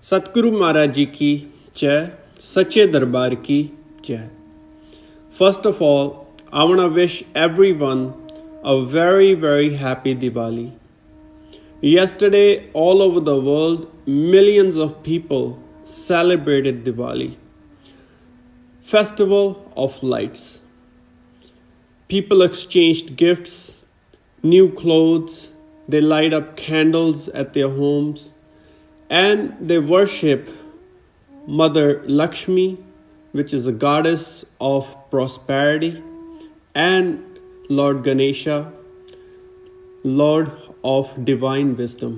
सतगुरु महाराज जी की जय, सच्चे दरबार की जय. First of all, I want to wish everyone a very, very happy Diwali. Yesterday, all over the world, millions of people celebrated Diwali, Festival of Lights. People exchanged gifts, new clothes, they light up candles at their homes, and they worship Mother Lakshmi, which is a goddess of prosperity, and Lord Ganesha, Lord of divine wisdom.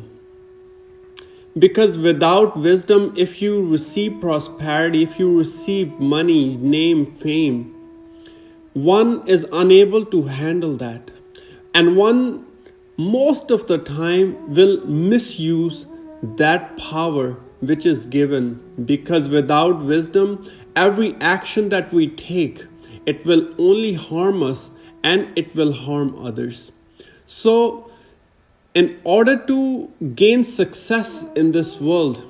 Because without wisdom, if you receive prosperity, if you receive money, name, fame, one is unable to handle that. And one most of the time will misuse that power which is given, because without wisdom, every action that we take, it will only harm us and it will harm others. So, in order to gain success in this world,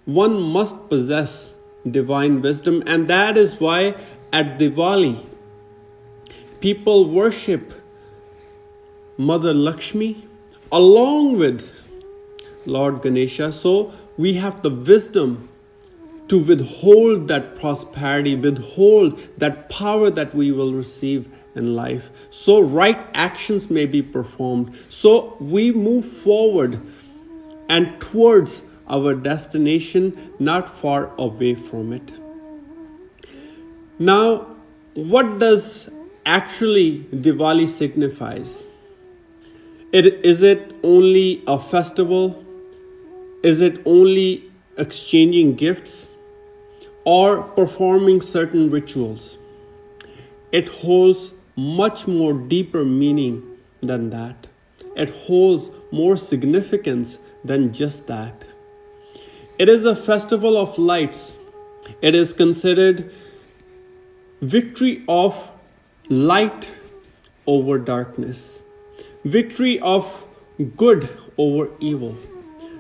one must possess divine wisdom, and that is why at Diwali, people worship Mother Lakshmi along with Lord Ganesha. So we have the wisdom to withhold that prosperity, withhold that power that we will receive in life, so right actions may be performed, so we move forward and towards our destination, not far away from it. Now, what does actually Diwali signifies? Is it only a festival? Is it only exchanging gifts or performing certain rituals? It holds much more deeper meaning than that. It holds more significance than just that. It is a festival of lights. It is considered victory of light over darkness, victory of good over evil,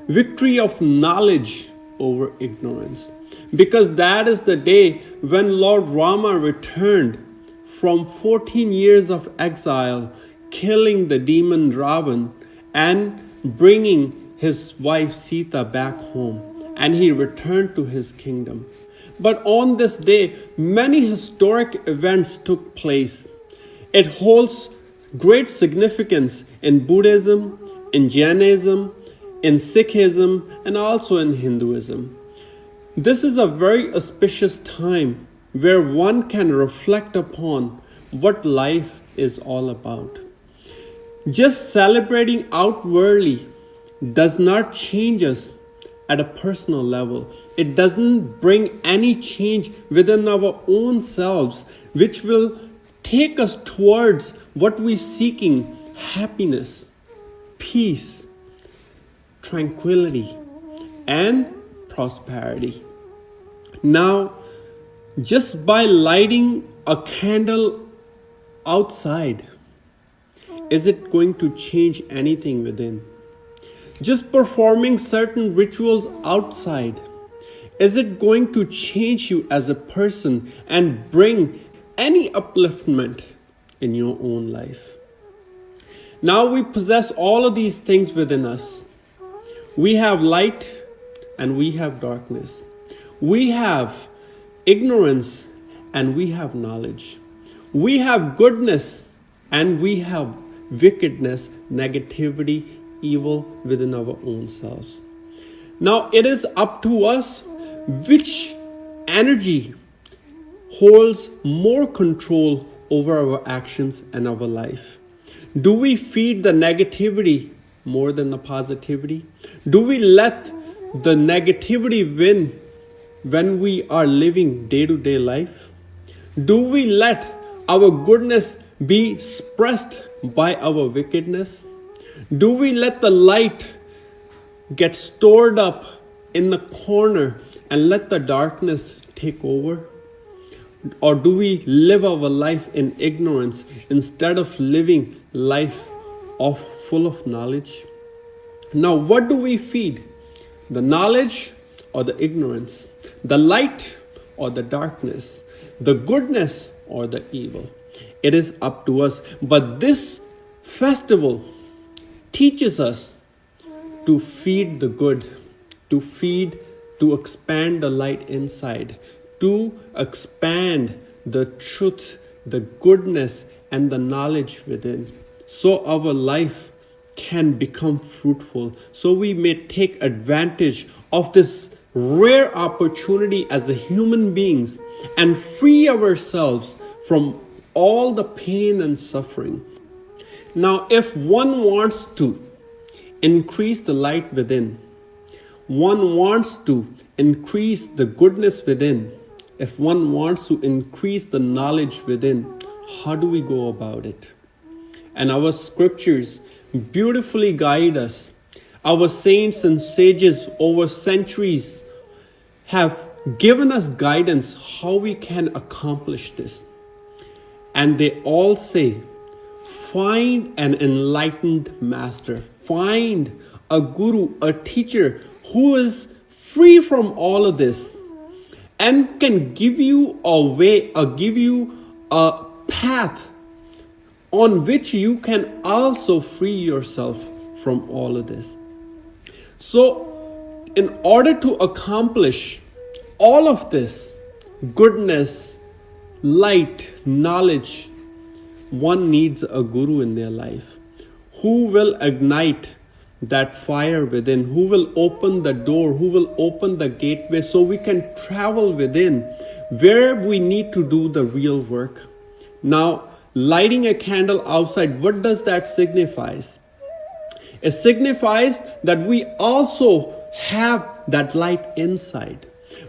victory of knowledge over ignorance. Because that is the day when Lord Rama returned from 14 years of exile, killing the demon Ravan and bringing his wife Sita back home. And he returned to his kingdom. But on this day, many historic events took place. It holds great significance in Buddhism, in Jainism, in Sikhism, and also in Hinduism. This is a very auspicious time where one can reflect upon what life is all about. Just celebrating outwardly does not change us at a personal level. It doesn't bring any change within our own selves, which will take us towards what we're seeking: happiness, peace, tranquility, and prosperity. Now, just by lighting a candle outside, is it going to change anything within? Just performing certain rituals outside, is it going to change you as a person and bring any upliftment in your own life? Now we possess all of these things within us. We have light and we have darkness. We have ignorance and we have knowledge. We have goodness and we have wickedness, negativity, evil within our own selves. Now it is up to us which energy holds more control over our actions and our life. Do we feed the negativity more than the positivity? Do we let the negativity win when we are living day-to-day life? Do we let our goodness be suppressed by our wickedness? Do we let the light get stored up in the corner and let the darkness take over? Or do we live our life in ignorance instead of living life full of knowledge? Now, what do we feed? The knowledge or the ignorance, the light or the darkness, the goodness or the evil. It is up to us. But this festival teaches us to feed the good, to expand the light inside, to expand the truth, the goodness, and the knowledge within, so our life can become fruitful, so we may take advantage of this rare opportunity as a human beings and free ourselves from all the pain and suffering. Now, if one wants to increase the light within, one wants to increase the goodness within, if one wants to increase the knowledge within, how do we go about it? And our scriptures beautifully guide us. Our saints and sages over centuries have given us guidance how we can accomplish this. And they all say, find an enlightened master. Find a guru, a teacher who is free from all of this and can give you a way or give you a path on which you can also free yourself from all of this. So, in order to accomplish all of this, goodness, light, knowledge, one needs a guru in their life who will ignite that fire within, who will open the door, who will open the gateway so we can travel within where we need to do the real work. Now, lighting a candle outside, what does that signify? It signifies that we also have that light inside.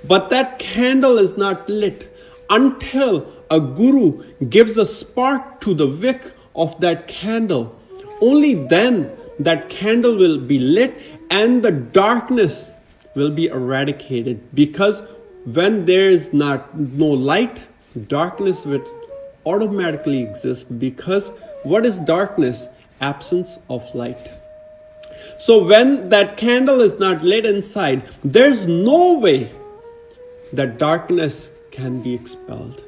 But that candle is not lit until a guru gives a spark to the wick of that candle. Only then that candle will be lit and the darkness will be eradicated. Because when there is no light, darkness will automatically exist. Because what is darkness? Absence of light. So when that candle is not lit inside, there's no way that darkness can be expelled.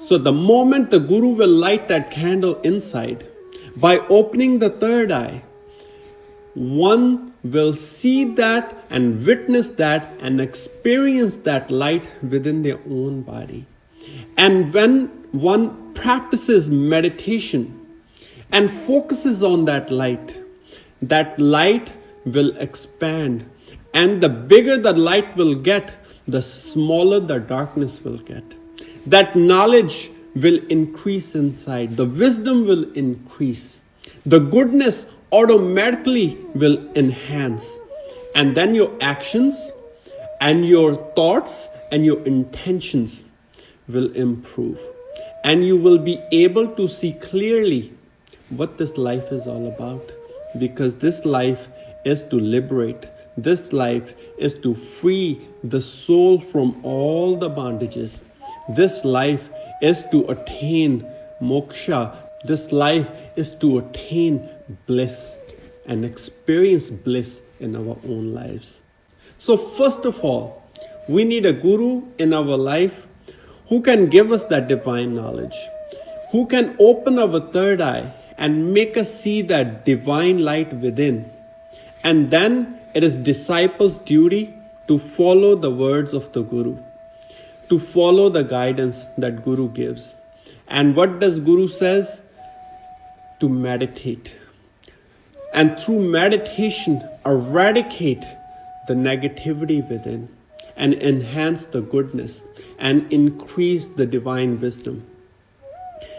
So the moment the guru will light that candle inside, by opening the third eye, one will see that and witness that and experience that light within their own body. And when one practices meditation and focuses on that light will expand. And the bigger the light will get, the smaller the darkness will get. That knowledge will increase inside. The wisdom will increase. The goodness automatically will enhance. And then your actions and your thoughts and your intentions will improve. And you will be able to see clearly what this life is all about. Because this life is to liberate. This life is to free the soul from all the bondages. This life is to attain moksha. This life is to attain bliss and experience bliss in our own lives. So first of all, we need a guru in our life who can give us that divine knowledge, who can open our third eye and make us see that divine light within. And then it is disciples' duty to follow the words of the Guru, to follow the guidance that Guru gives. And what does Guru says? To meditate. And through meditation, eradicate the negativity within and enhance the goodness and increase the divine wisdom.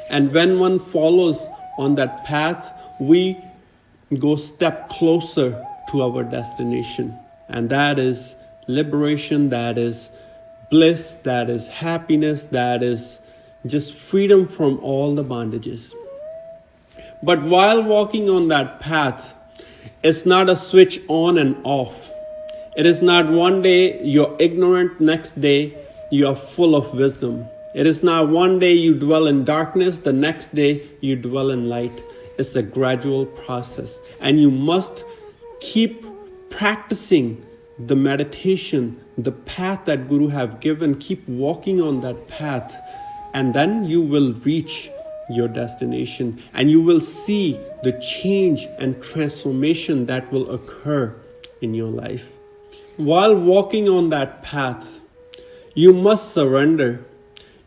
And when one follows on that path, we go step closer to our destination. And that is liberation, that is bliss, that is happiness, that is just freedom from all the bondages. But while walking on that path, it's not a switch on and off. It is not one day you're ignorant, next day you are full of wisdom. It is not one day you dwell in darkness, the next day you dwell in light. It's a gradual process. And you must keep practicing the meditation, the path that Guru have given, keep walking on that path, and then you will reach your destination and you will see the change and transformation that will occur in your life. While walking on that path, you must surrender.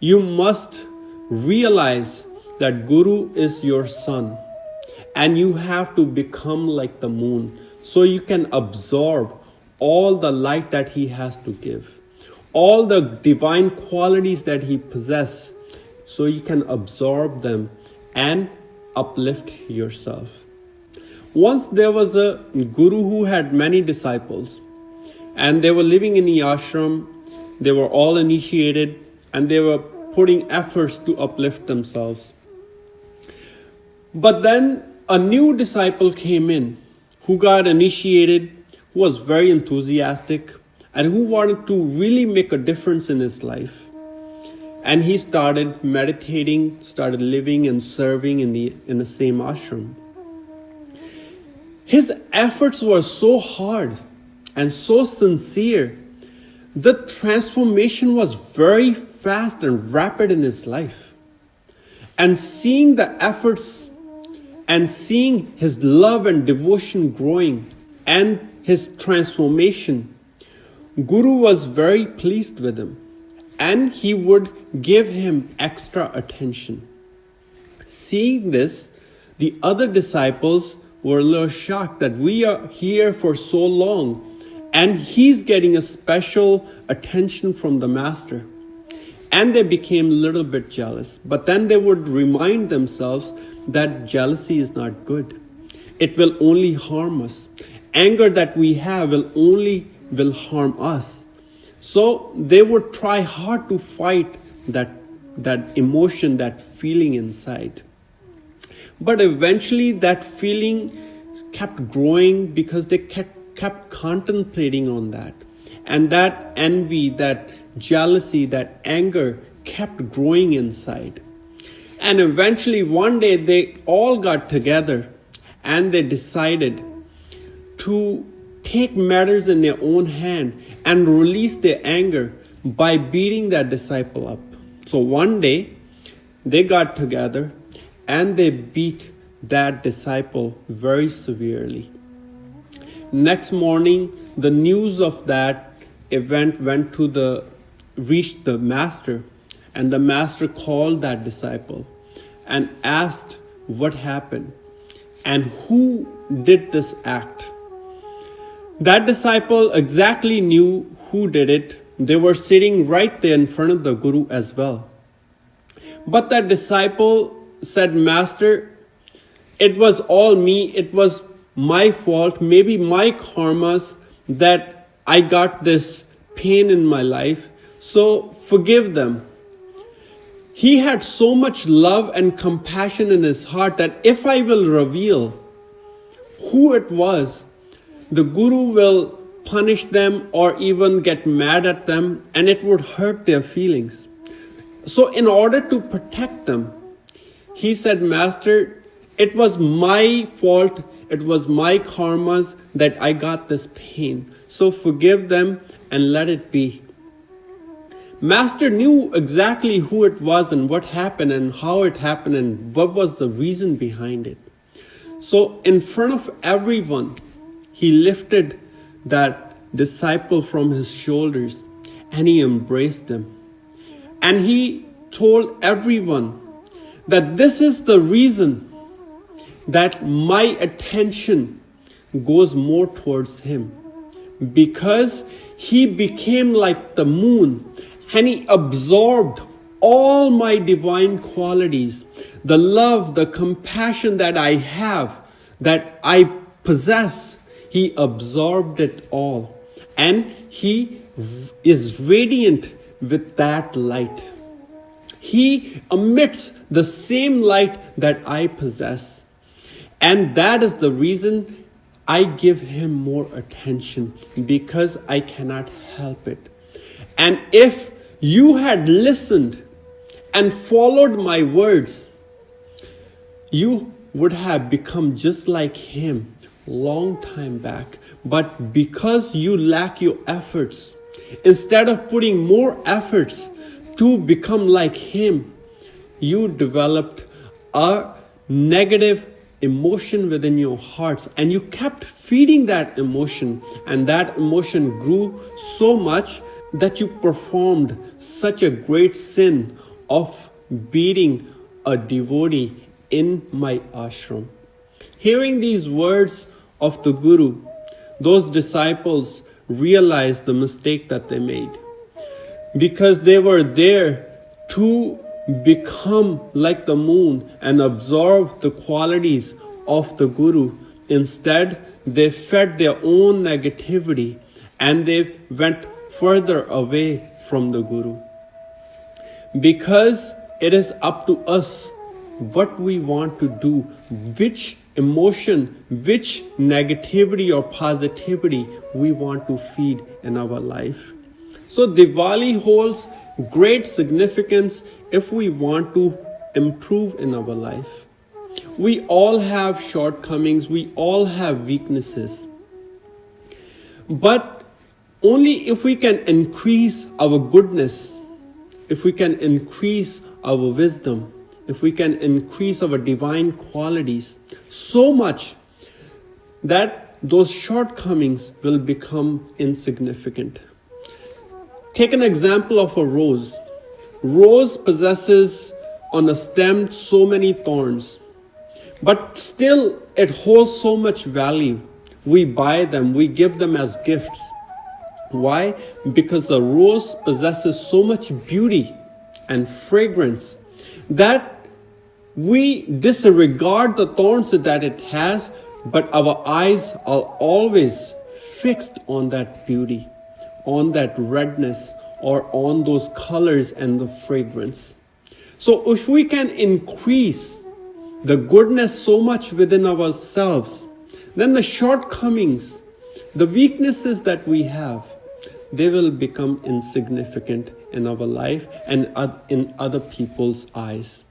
You must realize that Guru is your sun, and you have to become like the moon so you can absorb all the light that he has to give, all the divine qualities that he possesses, so you can absorb them and uplift yourself. Once there was a guru who had many disciples, and they were living in the ashram. They were all initiated, and they were putting efforts to uplift themselves. But then a new disciple came in who got initiated, who was very enthusiastic, and who wanted to really make a difference in his life. And he started meditating, started living and serving in the same ashram. His efforts were so hard and so sincere. The transformation was very fast and rapid in his life. And seeing the efforts and seeing his love and devotion growing and his transformation, Guru was very pleased with him, and he would give him extra attention. Seeing this, the other disciples were a little shocked that we are here for so long and he's getting a special attention from the master. And they became a little bit jealous. But then they would remind themselves that jealousy is not good. It will only harm us. Anger that we have will harm us. So they would try hard to fight that emotion, that feeling inside. But eventually that feeling kept growing because they kept contemplating on that. And that envy, that jealousy, that anger kept growing inside. And eventually one day they all got together and they decided to take matters in their own hand and release their anger by beating that disciple up. So one day they got together and they beat that disciple very severely. Next morning, the news of that event reached the master, and the master called that disciple and asked what happened and who did this act. That disciple exactly knew who did it. They were sitting right there in front of the Guru as well. But that disciple said, "Master, it was all me. It was my fault, maybe my karmas, that I got this pain in my life. So forgive them." He had so much love and compassion in his heart that if I will reveal who it was, the Guru will punish them or even get mad at them, and it would hurt their feelings. So in order to protect them, he said, "Master, it was my fault. It was my karmas that I got this pain. So forgive them and let it be." Master knew exactly who it was and what happened and how it happened and what was the reason behind it. So in front of everyone, he lifted that disciple from his shoulders and he embraced him. And he told everyone that this is the reason that my attention goes more towards him, because he became like the moon and he absorbed all my divine qualities, the love, the compassion that I have, that I possess. He absorbed it all, and he is radiant with that light. He emits the same light that I possess. And that is the reason I give him more attention, because I cannot help it. And if you had listened and followed my words, you would have become just like him, long time back. But because you lack your efforts, instead of putting more efforts to become like him, you developed a negative emotion within your hearts, and you kept feeding that emotion, and that emotion grew so much that you performed such a great sin of beating a devotee in my ashram. Hearing these words of the Guru, those disciples realized the mistake that they made, because they were there to become like the moon and absorb the qualities of the Guru. Instead, they fed their own negativity and they went further away from the Guru. Because it is up to us what we want to do, which emotion, which negativity or positivity we want to feed in our life. So Diwali holds great significance if we want to improve in our life. We all have shortcomings, we all have weaknesses. But only if we can increase our goodness, if we can increase our wisdom, if we can increase our divine qualities so much that those shortcomings will become insignificant. Take an example of a rose. Rose possesses on a stem so many thorns, but still it holds so much value. We buy them, we give them as gifts. Why? Because the rose possesses so much beauty and fragrance that we disregard the thorns that it has, but our eyes are always fixed on that beauty, on that redness, or on those colors and the fragrance. So if we can increase the goodness so much within ourselves, then the shortcomings, the weaknesses that we have, they will become insignificant in our life and in other people's eyes.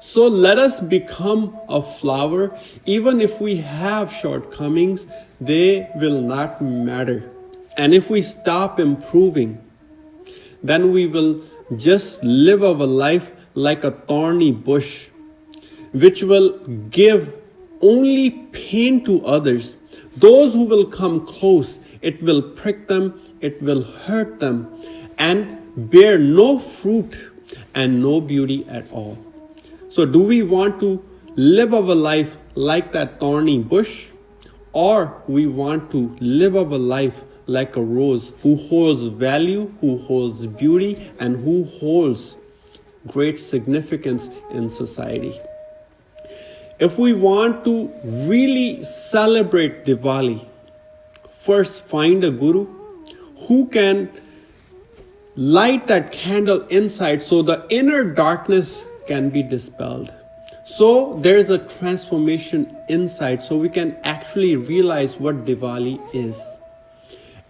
So let us become a flower. Even if we have shortcomings, they will not matter. And if we stop improving, then we will just live our life like a thorny bush, which will give only pain to others. Those who will come close, it will prick them, it will hurt them, and bear no fruit and no beauty at all. So do we want to live our life like that thorny bush, or we want to live our life like a rose who holds value, who holds beauty, and who holds great significance in society? If we want to really celebrate Diwali, first find a guru who can light that candle inside so the inner darkness can be dispelled. So there is a transformation inside, so we can actually realize what Diwali is.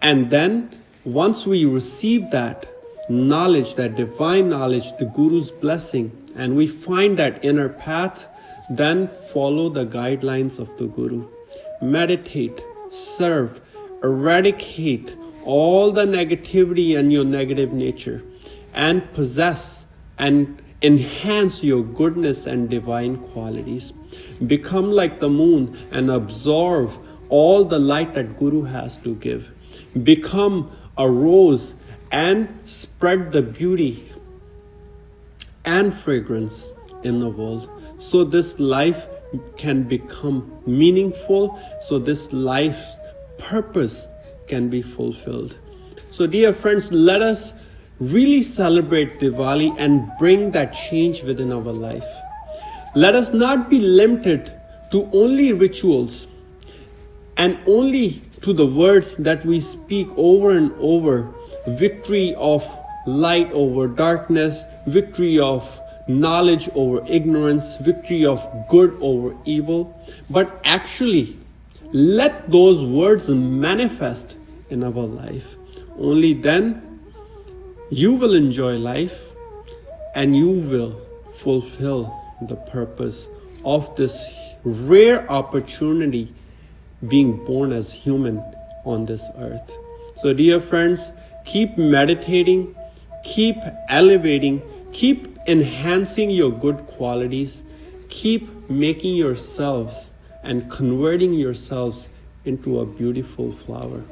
And then once we receive that knowledge, that divine knowledge, the Guru's blessing, and we find that inner path, then follow the guidelines of the Guru. Meditate, serve, eradicate all the negativity and your negative nature, and possess and enhance your goodness and divine qualities. Become like the moon and absorb all the light that Guru has to give. Become a rose and spread the beauty and fragrance in the world, so this life can become meaningful, so this life's purpose can be fulfilled. So dear friends, let us really celebrate Diwali and bring that change within our life. Let us not be limited to only rituals and only to the words that we speak over and over. Victory of light over darkness, victory of knowledge over ignorance, victory of good over evil. But actually, let those words manifest in our life. Only then you will enjoy life and you will fulfill the purpose of this rare opportunity being born as human on this earth. So dear friends, keep meditating, keep elevating, keep enhancing your good qualities, keep making yourselves and converting yourselves into a beautiful flower.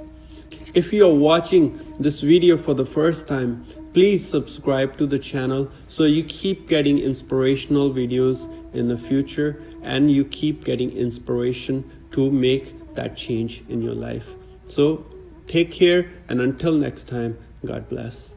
If you are watching this video for the first time, please subscribe to the channel so you keep getting inspirational videos in the future and you keep getting inspiration to make that change in your life. So take care, and until next time, God bless.